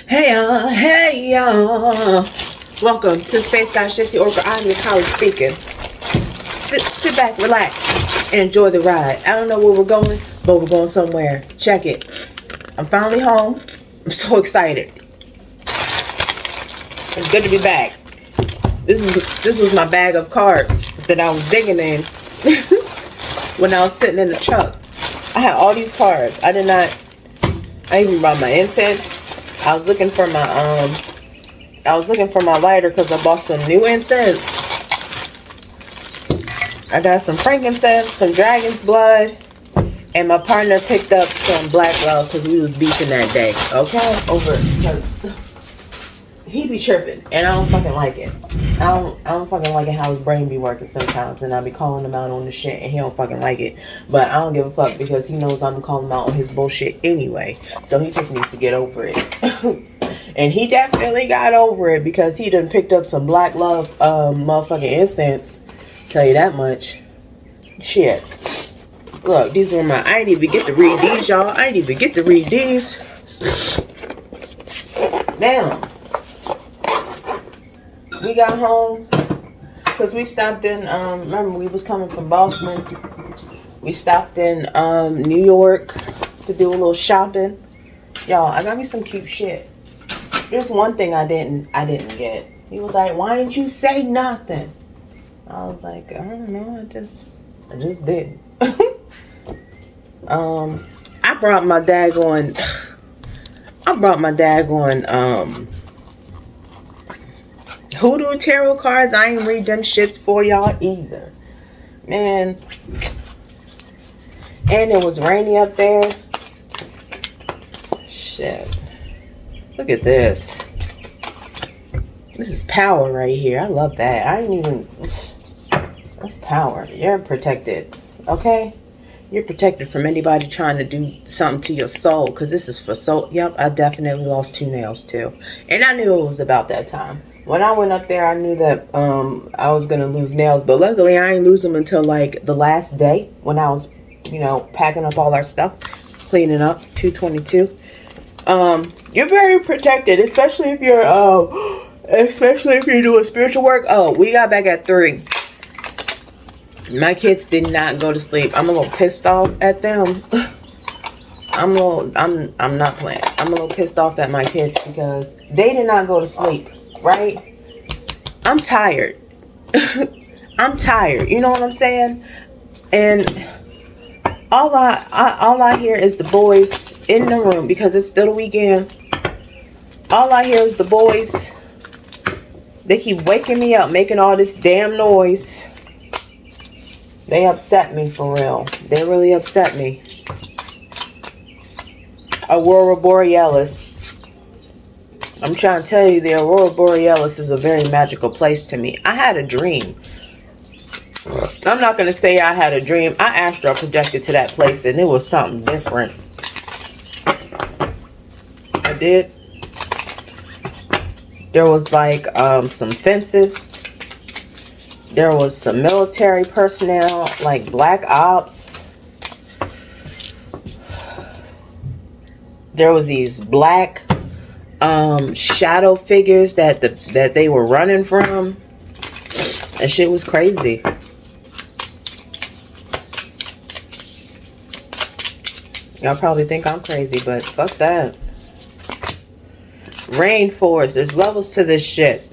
Hey y'all. Welcome to Space Goddess Gypsy Oracle. I'm your colleague speaking. Sit back, relax, and enjoy the ride. I don't know where we're going, but we're going somewhere. Check it. I'm finally home. I'm so excited. It's good to be back. This was my bag of cards that I was digging in when I was sitting in the truck. I had all these cards. I even brought my incense. I was looking for my lighter because I bought some new incense. I got some frankincense, some dragon's blood, and my partner picked up some black love because we was beefing that day. Okay, over because he be tripping and I don't fucking like it. I don't fucking like it how his brain be working sometimes, and I be calling him out on the shit and he don't fucking like it. But I don't give a fuck because he knows I'm calling him out on his bullshit anyway. So he just needs to get over it. And he definitely got over it because he done picked up some black love motherfucking incense. Tell you that much. Shit. Look, these were my, I didn't even get to read these, y'all. I didn't even get to read these. Damn. We got home because we stopped in, remember we was coming from Boston. We stopped in New York to do a little shopping. Y'all, I got me some cute shit. There's one thing I didn't get. He was like, why didn't you say nothing? I was like, I don't know, I just didn't. I brought my daggone Hoodoo tarot cards. I ain't read them shits for y'all either. Man. And it was rainy up there. Shit. Look at this. This is power right here. I love that. That's power. You're protected. Okay? You're protected from anybody trying to do something to your soul. Because this is for soul. Yep, I definitely lost 2 nails too. And I knew it was about that time. When I went up there, I knew that I was going to lose nails. But luckily, I didn't lose them until like the last day. When I was, packing up all our stuff. Cleaning up. 222. You're very protected. Especially if you're doing spiritual work. Oh, we got back at 3. My kids did not go to sleep. I'm a little pissed off at them. I'm not playing. I'm a little pissed off at my kids because they did not go to sleep. Right? I'm tired. I'm tired. You know what I'm saying? And all I hear is the boys in the room because it's still the weekend. All I hear is the boys. They keep waking me up, making all this damn noise. They upset me for real. They really upset me. Aurora Borealis. I'm trying to tell you, the Aurora Borealis is a very magical place to me. I had a dream. I'm not going to say I had a dream. I astral projected to that place and it was something different. I did. There was like some fences. There was some military personnel, like black ops. There was these black shadow figures that they were running from. That shit was crazy. Y'all probably think I'm crazy, but fuck that. Rainforest. There's levels to this shit.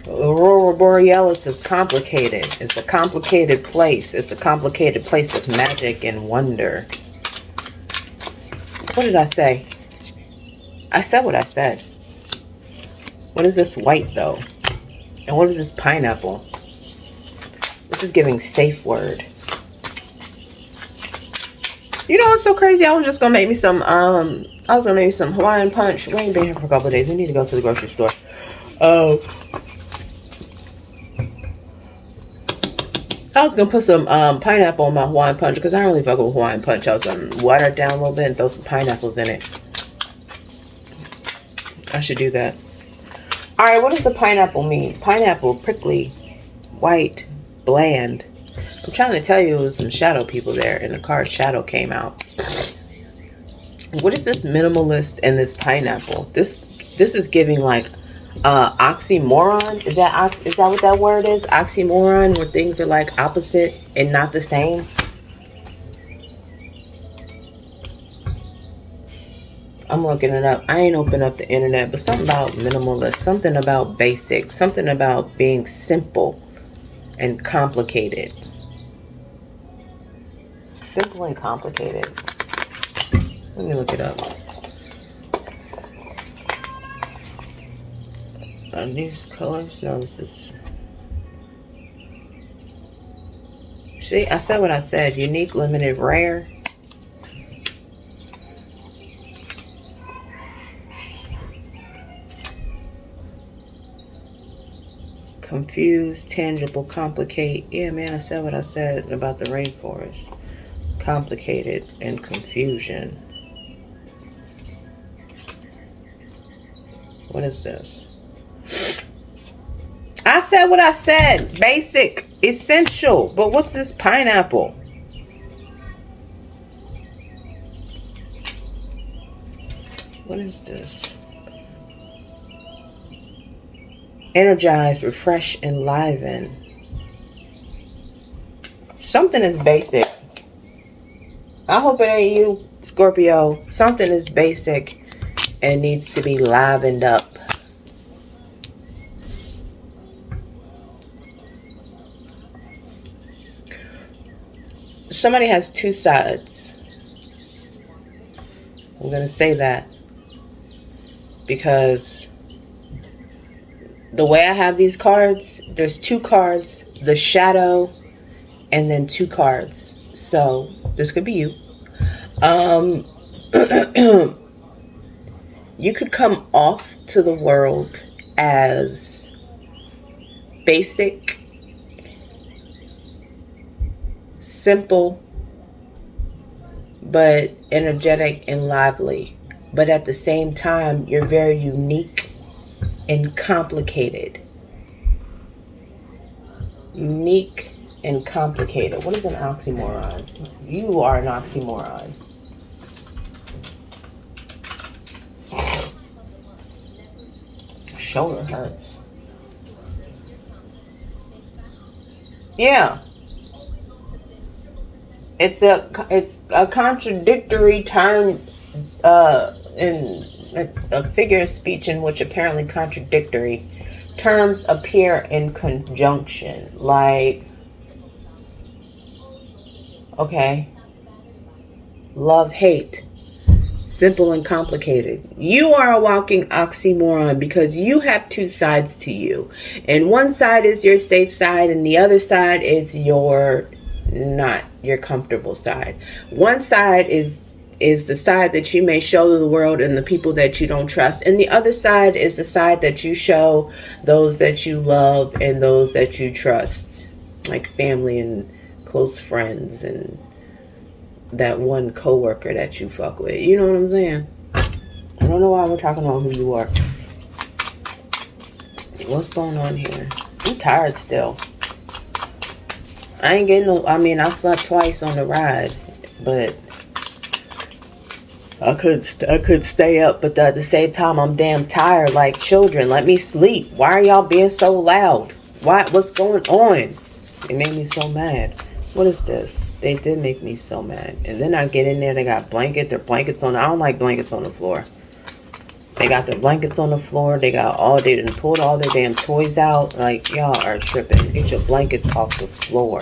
Aurora Borealis is complicated. It's a complicated place. It's a complicated place of magic and wonder. What did I say? I said what I said. What is this white though? And what is this pineapple? This is giving safe word. You know what's so crazy? I was just gonna make me some Hawaiian punch. We ain't been here for a couple of days. We need to go to the grocery store. I was gonna put some pineapple on my Hawaiian punch because I don't really fuck with Hawaiian punch. I was gonna water it down a little bit and throw some pineapples in it. I should do that. Alright, what does the pineapple mean? Pineapple, prickly, white, bland. I'm trying to tell you it was some shadow people there and the card shadow came out. What is this minimalist and this pineapple? This is giving like oxymoron. Is that what that word is? Oxymoron, where things are like opposite and not the same. I'm looking it up. I ain't open up the internet, but something about minimalist, something about basic, something about being simple and complicated. Simple and complicated. Let me look it up. Are these colors? No, this is... See, I said what I said. Unique, limited, rare. Confused, tangible, complicate. Yeah, man, I said what I said about the rainforest. Complicated and confusion. What is this? I said what I said. Basic, essential. But what's this pineapple? What is this? Energize, refresh, enliven. Something is basic. I hope it ain't you, Scorpio. Something is basic and needs to be livened up. Somebody has two sides. I'm going to say that because the way I have these cards, there's two cards, the shadow, and then two cards. So this could be you. You could come off to the world as basic, simple, but energetic and lively. But at the same time, you're very unique and complicated. Unique and complicated. What is an oxymoron? You are an oxymoron. Shoulder hurts. Yeah. It's a contradictory term in a figure of speech in which apparently contradictory terms appear in conjunction. Like, okay, love, hate, simple and complicated. You are a walking oxymoron because you have two sides to you. And one side is your safe side and the other side is your not your comfortable side. One side is the side that you may show to the world and the people that you don't trust. And the other side is the side that you show those that you love and those that you trust. Like family and close friends and that one coworker that you fuck with. You know what I'm saying? I don't know why we're talking about who you are. What's going on here? I'm tired still. I ain't getting no... I mean, I slept twice on the ride. But I could stay up, but at the same time, I'm damn tired. Like, children, let me sleep. Why are y'all being so loud? What's going on? It made me so mad. What is this? They did make me so mad. And then I get in there, they got blankets. Their blankets on. I don't like blankets on the floor. They got their blankets on the floor. They done pulled all their damn toys out. Like, y'all are tripping. Get your blankets off the floor.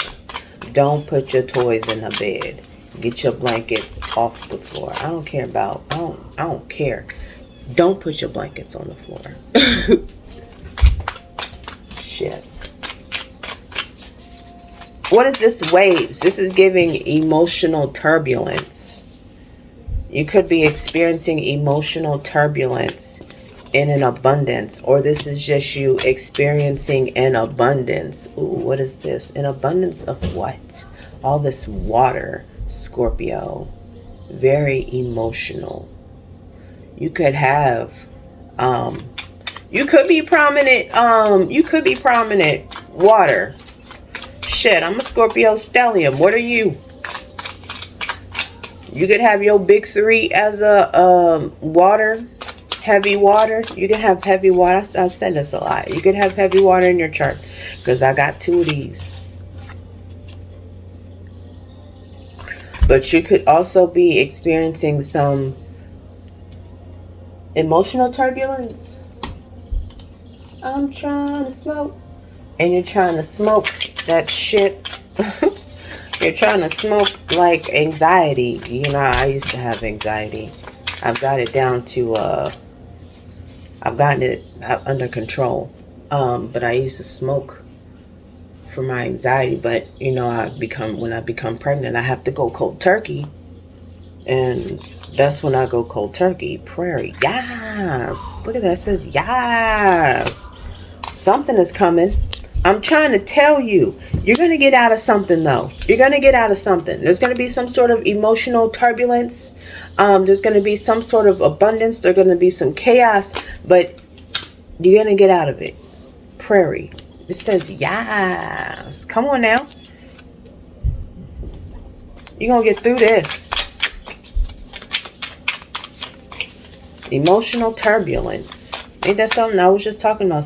Don't put your toys in the bed. Get your blankets off the floor. I don't care about... I don't care. Don't put your blankets on the floor. Shit. What is this waves? This is giving emotional turbulence. You could be experiencing emotional turbulence in an abundance. Or this is just you experiencing an abundance. Ooh, what is this? An abundance of what? All this water, Scorpio. Very emotional. You could have... you could be prominent... you could be prominent water. Shit, I'm a Scorpio stellium. What are you? You could have your big three as a water, heavy water. You can have heavy water. I said this a lot. You could have heavy water in your chart, because I got 2 of these. But you could also be experiencing some emotional turbulence. I'm trying to smoke. And you're trying to smoke that shit. You're trying to smoke like anxiety. You know, I used to have anxiety. I've got it down to, I've gotten it under control. But I used to smoke for my anxiety. But, you know, when I become pregnant, I have to go cold turkey. And that's when I go cold turkey. Prairie. Yes. Look at that. It says yes. Something is coming. I'm trying to tell you, you're going to get out of something, though. You're going to get out of something. There's going to be some sort of emotional turbulence. There's going to be some sort of abundance. There's going to be some chaos, but you're going to get out of it. Prairie. It says yes. Come on now. You're going to get through this. Emotional turbulence. Ain't that something? I was just talking about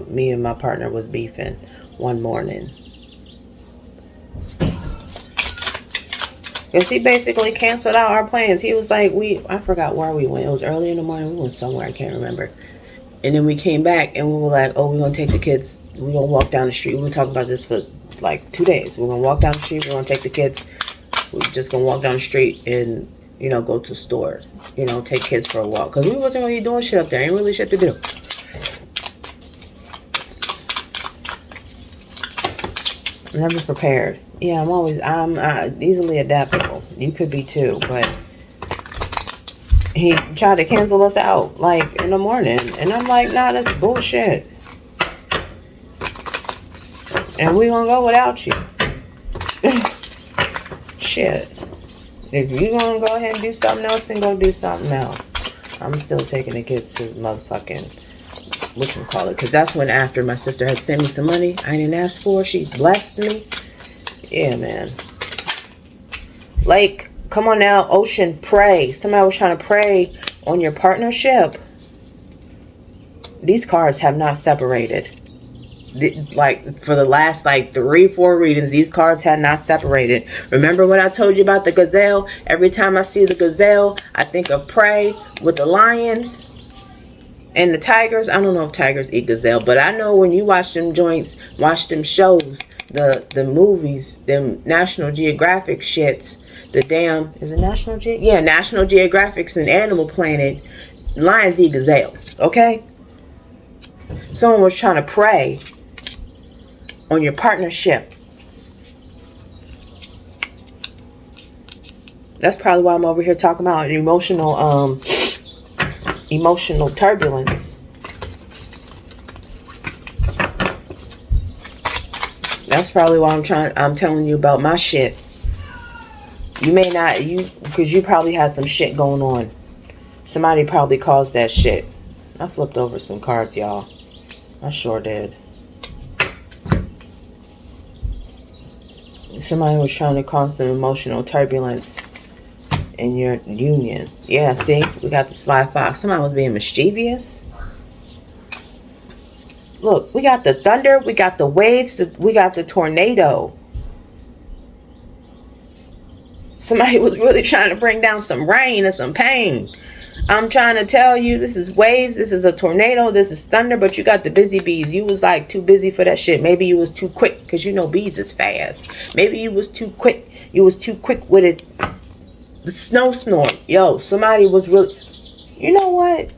me and my partner was beefing one morning. Because he basically canceled out our plans. He was like, I forgot where we went. It was early in the morning. We went somewhere. I can't remember. And then we came back and we were like, oh, we're going to take the kids. We're going to walk down the street. We were talking about this for like 2 days. We're going to walk down the street. We're going to take the kids. We're just going to walk down the street and, you know, go to the store. You know, take kids for a walk. Because we wasn't really doing shit up there. Ain't really shit to do. I'm never prepared. Yeah, I'm easily adaptable. You could be too, but he tried to cancel us out, like, in the morning. And I'm like, nah, that's bullshit. And we gonna go without you. Shit. If you gonna go ahead and do something else, then go do something else. I'm still taking the kids to motherfucking, whatchamacallit, because that's when, after my sister had sent me some money I didn't ask for, she blessed me. Yeah, man. Like, come on now, ocean, pray. Somebody was trying to pray on your partnership. These cards have not separated. Like, for the last, like, 3-4 readings, these cards had not separated. Remember what I told you about the gazelle? Every time I see the gazelle, I think of prey with the lions and the tigers. I don't know if tigers eat gazelle, but I know when you watch them joints, watch them shows, the movies, them National Geographic shits, the damn, is it National Geographic? Yeah, National Geographic's and Animal Planet, lions eat gazelles, okay? Someone was trying to prey on your partnership. That's probably why I'm over here talking about emotional turbulence. That's probably why I'm telling you about my shit. You may not, because you probably had some shit going on. Somebody probably caused that shit. I flipped over some cards, y'all. I sure did. Somebody was trying to cause some emotional turbulence in your union. Yeah, see? We got the sly fox. Somebody was being mischievous. Look, we got the thunder. We got the waves. We got the tornado. Somebody was really trying to bring down some rain and some pain. I'm trying to tell you, this is waves, this is a tornado, this is thunder, but you got the busy bees. You was like too busy for that shit. Maybe you was too quick, because you know bees is fast. Maybe you was too quick. You was too quick with it. The snow snort. Yo, somebody was really... You know what?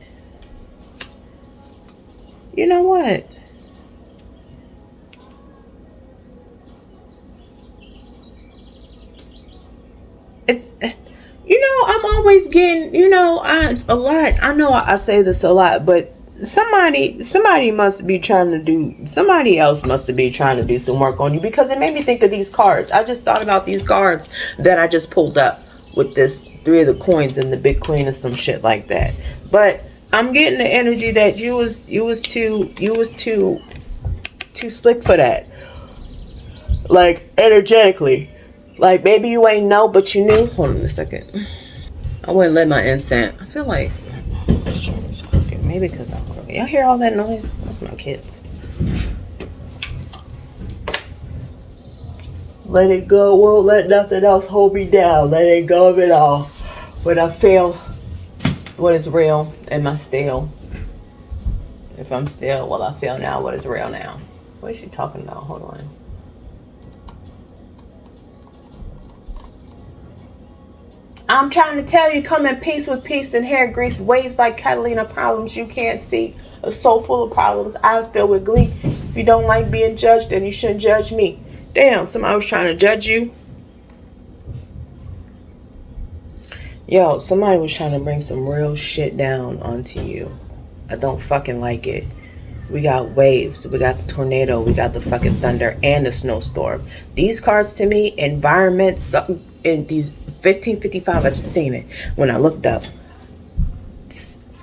You know what? It's... You know, I'm always getting, you know, a lot. I know I say this a lot, but somebody must be trying to do, somebody else must be trying to do some work on you, because it made me think of these cards. I just thought about these cards that I just pulled up with this 3 of the coins and the big queen or some shit like that. But I'm getting the energy that you was too slick for that. Like, energetically. Like, maybe you ain't know, but you knew. Hold on a second. I wouldn't let my incense. I feel like maybe because I'm crooked. Y'all hear all that noise? That's my kids. Let it go. Won't let nothing else hold me down. Let it go of it all. When I feel what is real, am I still? If I'm still, well, I feel now what is real now. What is she talking about? Hold on. I'm trying to tell you, come in peace with peace and hair grease, waves like Catalina, problems you can't see, a soul full of problems, eyes filled with glee. If you don't like being judged, then you shouldn't judge me. Damn, somebody was trying to judge you. Yo, somebody was trying to bring some real shit down onto you. I don't fucking like it. We got waves, we got the tornado, we got the fucking thunder, and the snowstorm. These cards to me, environments, in these 1555, I just seen it when I looked up.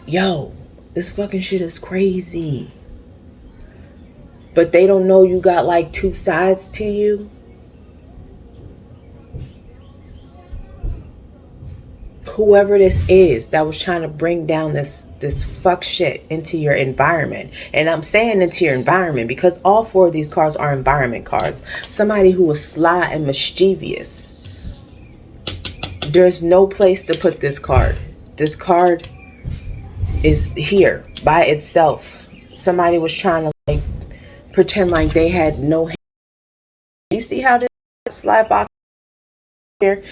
Yo, this fucking shit is crazy. But they don't know you got like two sides to you. Whoever this is that was trying to bring down this fuck shit into your environment. And I'm saying into your environment because all four of these cards are environment cards. Somebody who was sly and mischievous. There's no place to put this card. This card is here by itself. Somebody was trying to like pretend like they had no hand. You see how this slide box here?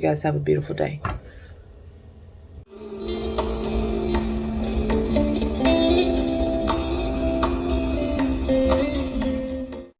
you guys have a beautiful day.